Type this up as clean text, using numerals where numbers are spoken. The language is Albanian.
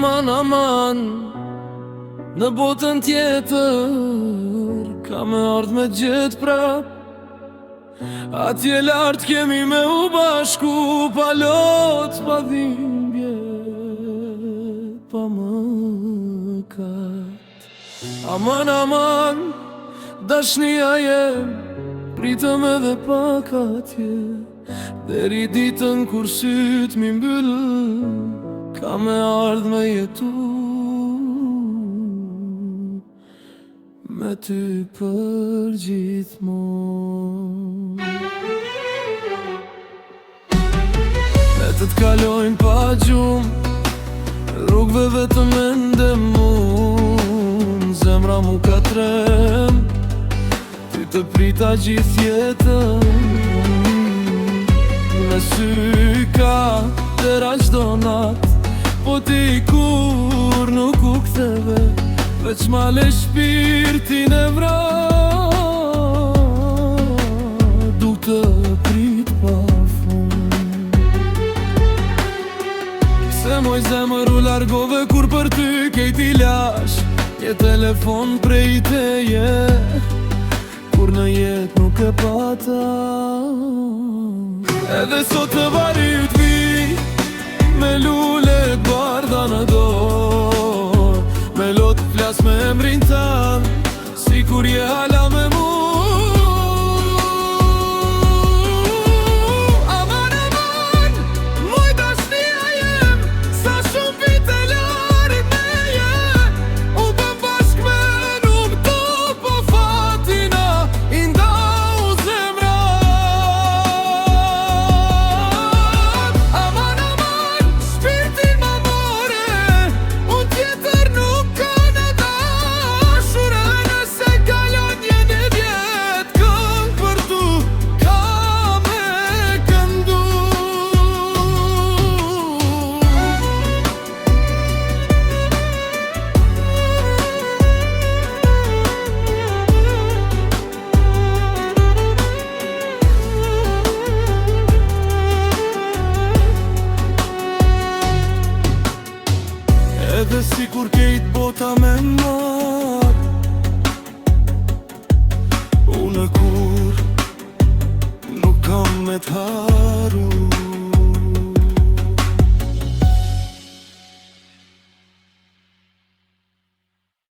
aman, aman, në botën tjetër ka me ardh me gjithë prap. Atje lartë kemi me u bashku, pa lot, pa dhimbje, pa mëkat. Aman, aman, dashnia jem, pritëm edhe pak atje, deri ditën kur syt mi mbyll, ka me ardh me jetu me ty për gjithmonë. Metët kalojnë pa gjumë, rrugëve vetëm ende mund, zemra mu ka trem, ty të prita gjithë jetën. Me sy ka tëra qdo nat, po ti kur nuk u ktheve, veç male shpirtin e vra, du të prit pa fund. Se moj zemër u largove kur për ty kejti lash, je telefon prej teje, kur në jet nuk e pata. Edhe sot të varit vi, me lule bardha në dorë, me lot flas me emrin tan, si kur je hala me mu. Aman, aman, moj dashnia jem, sa shumë vite larit meje, u bëm bashk me nuk do po fatina, i ndau zemrat. Aman, aman, shpirtin ma more, unë tjetër nuk ka në dashur, e nëse kalon jeni vjet, këng për tu ka me këndu. Edhe si kur kejt bota me mar, unë kur nuk kam me t'haru.